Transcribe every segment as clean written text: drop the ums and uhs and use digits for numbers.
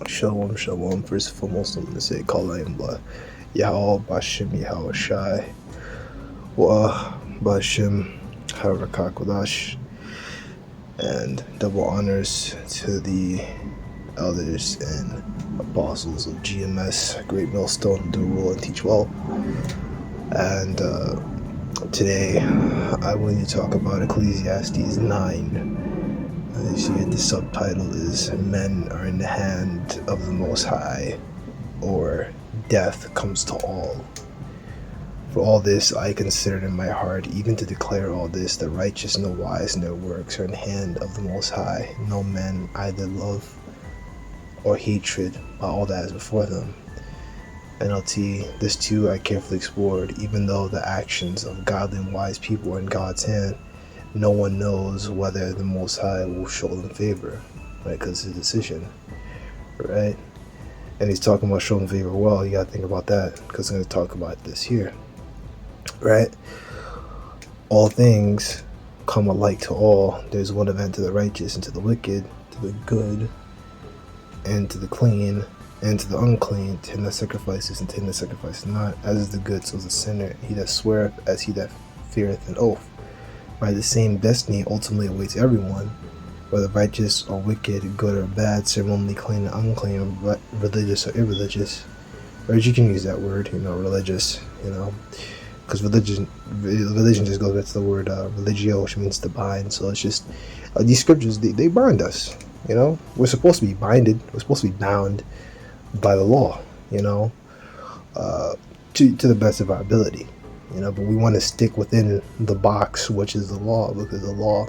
Shalom, shalom. First and foremost, I'm going to say Kalayimba, Yahweh Bashim Yahweh Shai, Wa Bashim Harakakodash, and double honors to the elders and apostles of GMS, Great Millstone, do rule and teach well. And today, I want to talk about Ecclesiastes 9. This year, the subtitle is Men Are in the Hand of the Most High, or Death Comes to All. For all this I considered in my heart, even to declare all this, the righteous, no wise in their works, are in the hand of the Most High. No man either love or hatred by all that is before them. NLT, this too I carefully explored, even though the actions of godly and wise people are in God's hand, no one knows whether the Most High will show them favor, right? Because it's a decision, right? And he's talking about showing favor. Well, you gotta think about that, because I'm going to talk about this here, right? All things come alike to all. There's one event to the righteous and to the wicked, to the good and to the clean and to the unclean, to him that sacrifices and to him that sacrifices not. As is the good, so is the sinner. He that sweareth as he that feareth an oath. Right, the same destiny ultimately awaits everyone, whether righteous or wicked, good or bad, ceremonially clean or unclean, religious or irreligious. Or you can use that word, religious, because religion just goes back to the word religio, which means to bind. So it's just these scriptures, they bind us. We're supposed to be binded. We're supposed to be bound by the law. To the best of our ability. But we want to stick within the box, which is the law, because the law,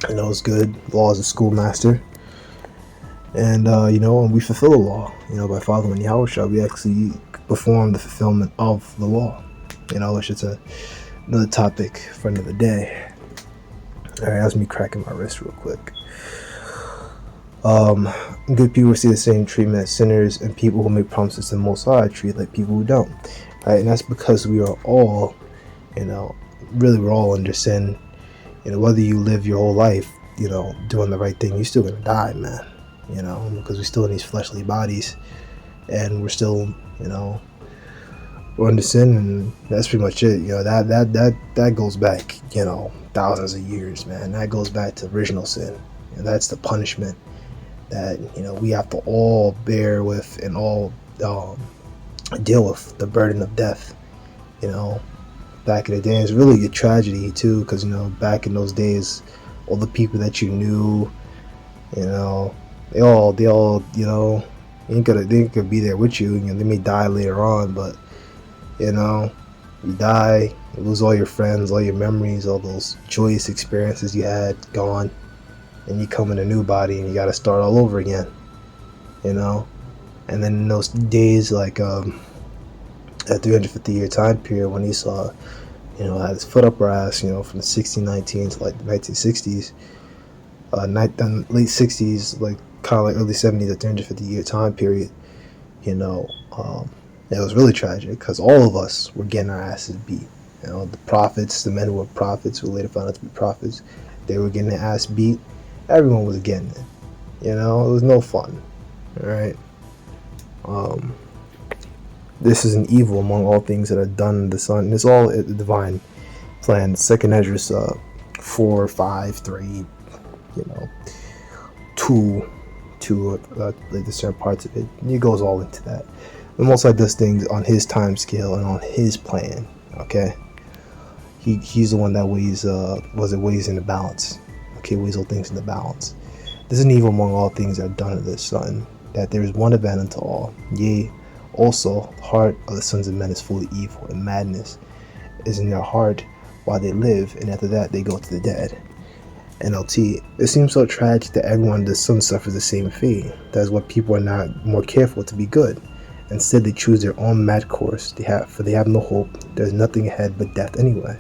is good. The law is a schoolmaster, and and we fulfill the law. By following Yahushua, we actually perform the fulfillment of the law. It's just another topic for another day. All right, that's me cracking my wrist real quick. Good people receive the same treatment as sinners, and people who make promises to the Most High treat like people who don't. Right, and that's because we are all, really we're all under sin. Whether you live your whole life, doing the right thing, you're still gonna die, man. Because we're still in these fleshly bodies, and we're still, we're under sin, and that's pretty much it. That goes back, thousands of years, man. That goes back to original sin. That's the punishment that we have to all bear with and all deal with, the burden of death. Back in the day, it's really a tragedy too, because back in those days, all the people that you knew, they all they could be there with you. They may die later on, but you die, you lose all your friends, all your memories, all those joyous experiences you had gone, and you come in a new body and you got to start all over again. And then in those days, like that 350-year time period when Esau, had his foot up our ass, from the 1619 to like the 1960s, late 60s, like kind of like early 70s, that 350-year time period, it was really tragic because all of us were getting our asses beat. The prophets, the men who were prophets, who later found out to be prophets, they were getting their ass beat. Everyone was getting it. It was no fun. All right. This is an evil among all things that are done in the Son. And it's all a divine plan. Second Esdras 4, 5, 3, 2, like the certain parts of it. He goes all into that. The Most High does things on his time scale and on his plan. Okay, he's the one that weighs in the balance. Okay, weighs all things in the balance. This is an evil among all things that are done in the Son, that there is one event unto all. Yea, also the heart of the sons of men is full of evil, and madness is in their heart while they live, and after that they go to the dead. NLT, it seems so tragic that everyone under the sun suffers the same fate. That is why people are not more careful to be good. Instead, they choose their own mad course. They have no hope. There's nothing ahead but death anyway.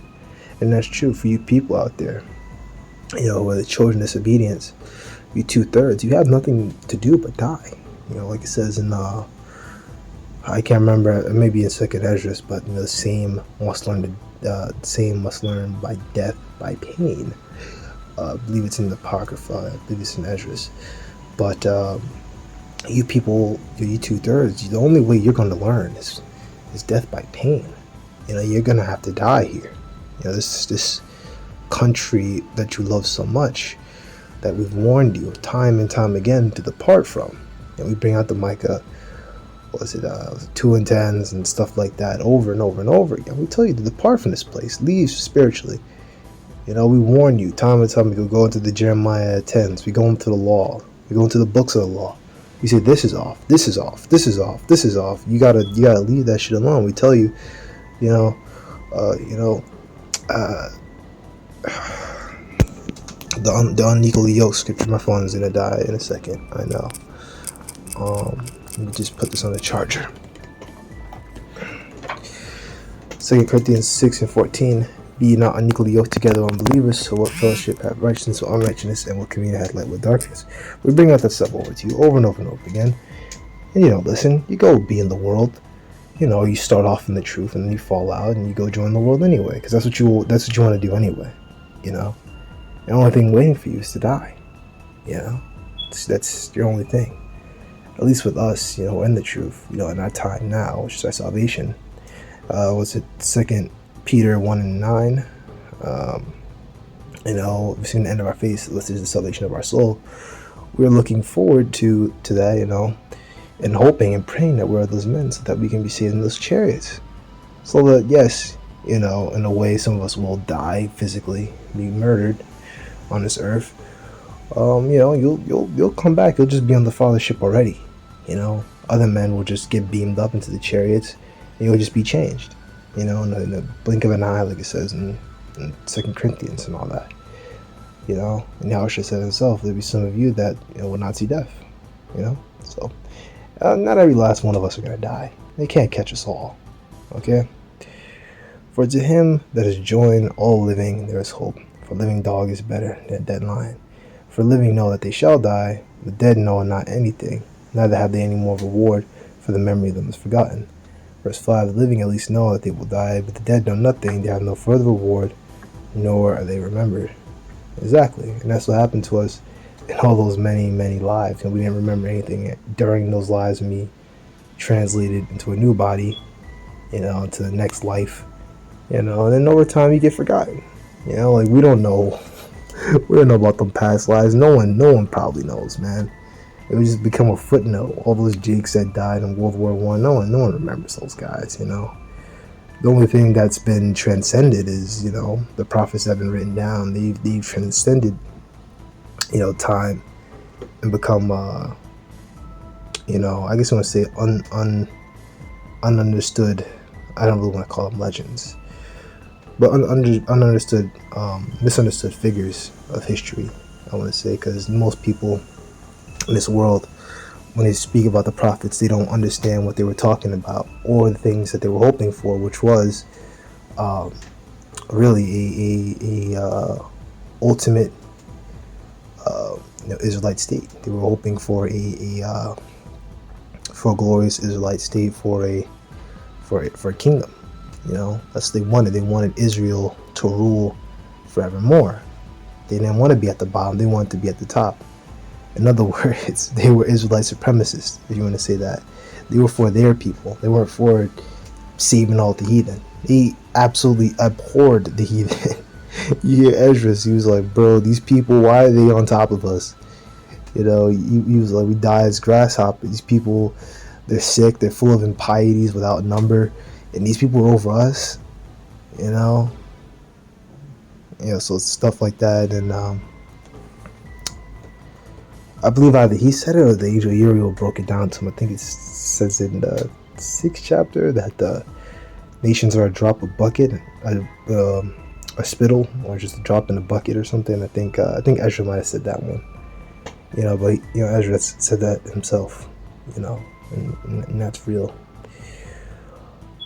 And that's true for you people out there. With the children disobedience, you 2/3, you have nothing to do but die. Like it says in I can't remember, maybe in Second Esdras, but the same must learn by death by pain. I believe it's in the Apocrypha. I believe it's in Esdras. But You people, you 2/3, the only way you're going to learn is death by pain. You're going to have to die here. This country that you love so much, that we've warned you time and time again to depart from. We bring out the Micah, 2 and 10s and stuff like that over and over and over again. We tell you to depart from this place, leave spiritually. We warn you time and time. We go into the Jeremiah 10s, we go into the law, we go into the books of the law. You say this is off, this is off, this is off, this is off. You gotta leave that shit alone. We tell you, the unequally yoked scripture. My phone is gonna die in a second. I know. Let me just put this on the charger. 2 Corinthians 6:14. Be ye not unequally yoked together, unbelievers. So what fellowship have righteousness with unrighteousness, and what communion hath light with darkness? We bring out that stuff over to you over and over and over again, and you don't listen. You go be in the world. You start off in the truth, and then you fall out, and you go join the world anyway, because that's what you want to do anyway. The only thing waiting for you is to die. That's your only thing. At least with us, we're in the truth. In our time now, which is our salvation. Was it 2 Peter 1:9? We've seen the end of our faith. This is the salvation of our soul. We're looking forward to that, and hoping and praying that we're those men, so that we can be saved in those chariots. So that, yes, in a way, some of us will die physically, be murdered on this earth. You'll come back. You'll just be on the Father's ship already. Other men will just get beamed up into the chariots, and you'll just be changed. In the blink of an eye, like it says in 2 Corinthians and all that. And Yahushua said himself, there'll be some of you that will not see death. So not every last one of us are gonna die. They can't catch us all. Okay. For to him that is joined all living, there is hope. For living dog is better than dead lion. For living know that they shall die, the dead know not anything, neither have they any more reward, for the memory of them is forgotten. Verse 5, the living at least know that they will die, but the dead know nothing, they have no further reward, nor are they remembered. Exactly, and that's what happened to us in all those many, many lives. We didn't remember anything during those lives, and we translated into a new body, to the next life, and then over time you get forgotten. We don't know. We don't know about them past lives. No one probably knows, man. It would just become a footnote. All those Jakes that died in World War I, no one remembers those guys, The only thing that's been transcended is, the prophets that have been written down. They've transcended, time and become, I guess I want to say ununderstood. I don't really want to call them legends, but ununderstood, misunderstood figures of history, I want to say, because most people in this world, when they speak about the prophets, they don't understand what they were talking about or the things that they were hoping for, which was really a ultimate Israelite state. They were hoping for a glorious Israelite state, for a kingdom. That's what they wanted. They wanted Israel to rule forevermore. They didn't want to be at the bottom. They wanted to be at the top. In other words, they were Israelite supremacists, if you want to say that. They were for their people. They weren't for saving all the heathen. They absolutely abhorred the heathen. You hear Ezra, he was like, bro, these people, why are they on top of us? He was like, we die as grasshoppers. These people, they're sick, they're full of impieties without number, and these people are over us, so it's stuff like that. And I believe either he said it or the angel Uriel broke it down to him. I think it says in the 6th chapter that the nations are a drop of bucket, a spittle, or just a drop in a bucket or something. I think Ezra might have said that one. But Ezra said that himself. And that's real.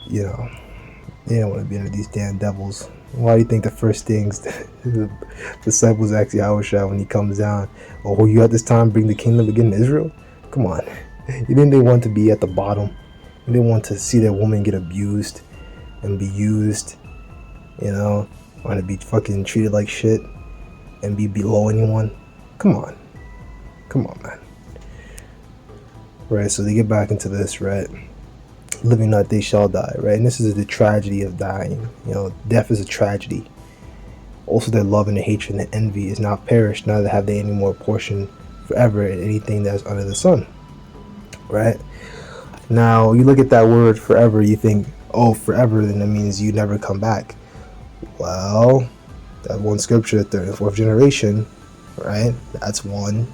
They don't want to be under these damn devils. Why do you think the first things the disciples ask Yahushua when he comes down, oh, you at this time bring the kingdom again in Israel? Come on. You think they want to be at the bottom? They want to see their woman get abused and be used, want to be fucking treated like shit and be below anyone? Come on, man. right? So they get back into this, right? Living not, they shall die, right? And this is the tragedy of dying. Death is a tragedy. Also, their love and their hatred and their envy is not perished, neither have they any more portion forever in anything that is under the sun, right? Now, you look at that word forever, you think, oh, forever, then that means you never come back. Well, that one scripture, third and fourth generation, right? That's one,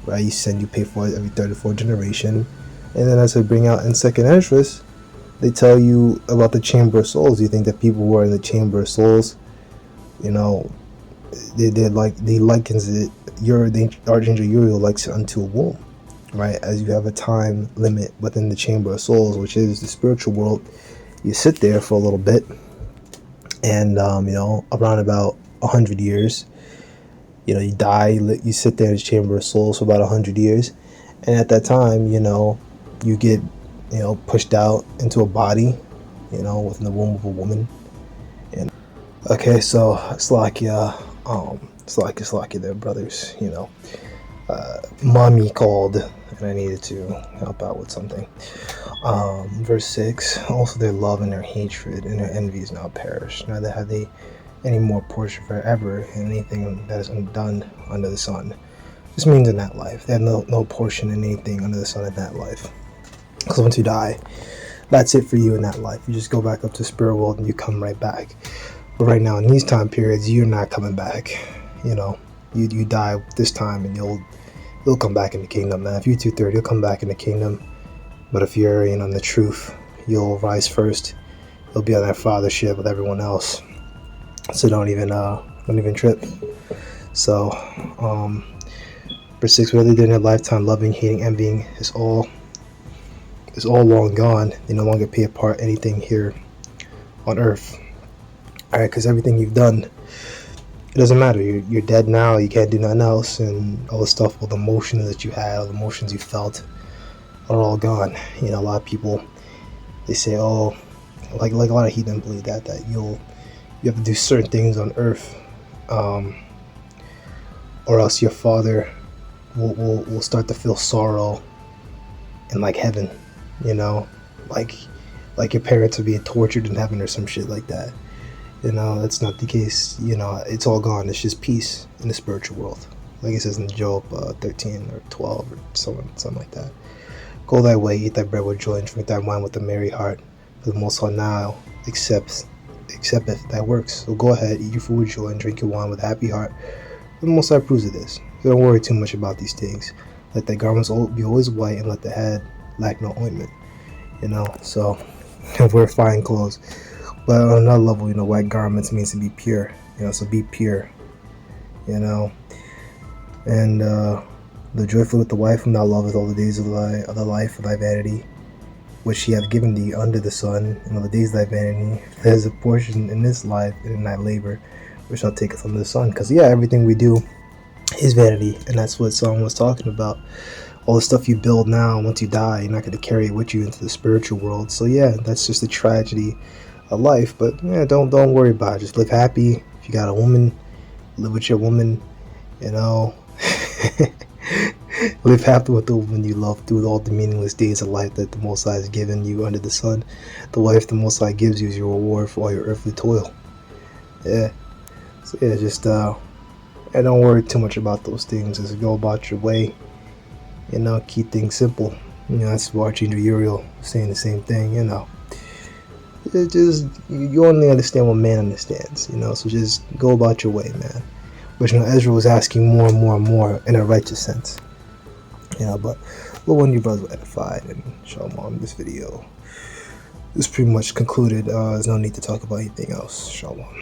right? You pay for it every third and fourth generation. And then as I bring out in second Esdras, they tell you about the chamber of souls. You think that people who are in the chamber of souls, they likens it. The Archangel Uriel likes it unto a womb, right? As you have a time limit within the chamber of souls, which is the spiritual world. You sit there for a little bit, and around about 100 years, you die. You sit there in the chamber of souls for about 100 years, and at that time, you get pushed out into a body, within the womb of a woman. And okay, so Slakia there, brothers. Mommy called, and I needed to help out with something. Verse 6, also their love and their hatred and their envy is not perished, neither have they any more portion forever in anything that is undone under the sun. This means in that life. They have no portion in anything under the sun in that life. Because once you die, that's it for you in that life. You just go back up to the spirit world and you come right back. But right now, in these time periods, you're not coming back. You die this time and you'll come back in the kingdom, man. If you're 230, you'll come back in the kingdom. But if you're in the truth, you'll rise first. You'll be on that fathership with everyone else. So don't even trip. So, verse 6, whether they did in their lifetime, loving, hating, envying is all long gone. They no longer pay a part anything here on earth. Alright, because everything you've done, it doesn't matter. You're dead now. You can't do nothing else, and all the stuff, all the emotions that you had, all the emotions you felt, are all gone. A lot of people, they say, oh, like a lot of heathen believe that you have to do certain things on earth, or else your father will start to feel sorrow in heaven. Like your parents are being tortured in heaven or some shit like that. That's not the case. It's all gone. It's just peace in the spiritual world, like it says in Job 13 or 12 or something like that. Go thy way, eat thy bread with joy, and drink thy wine with a merry heart, for the Most High now accepteth thy works. So go ahead, eat your food with joy, and drink your wine with a happy heart, for the Most High approves of this. So don't worry too much about these things. Let thy garments be always white, and let the head lack no ointment. So wear fine clothes. But on another level, white garments means to be pure. So be pure. And the joyful with the wife whom thou lovest all the days of the life of thy vanity, which he hath given thee under the sun, and all the days of thy vanity. There is a portion in this life and in thy labor, which shall take us under the sun. Because everything we do is vanity, and that's what Psalm was talking about. All the stuff you build now, once you die, you're not going to carry it with you into the spiritual world. So that's just a tragedy of life. But don't worry about it. Just live happy. If you got a woman, live with your woman. Live happy with the woman you love through all the meaningless days of life that the Most High has given you under the sun. The wife the Most High gives you is your reward for all your earthly toil. So just don't worry too much about those things. Just go about your way. Keep things simple. That's why Archangel Uriel saying the same thing. It just, you only understand what man understands. So just go about your way, man. Which Ezra was asking more and more and more in a righteous sense. But Lord, one of you brothers were edified, and Shalom. This video is pretty much concluded. There's no need to talk about anything else. Shalom.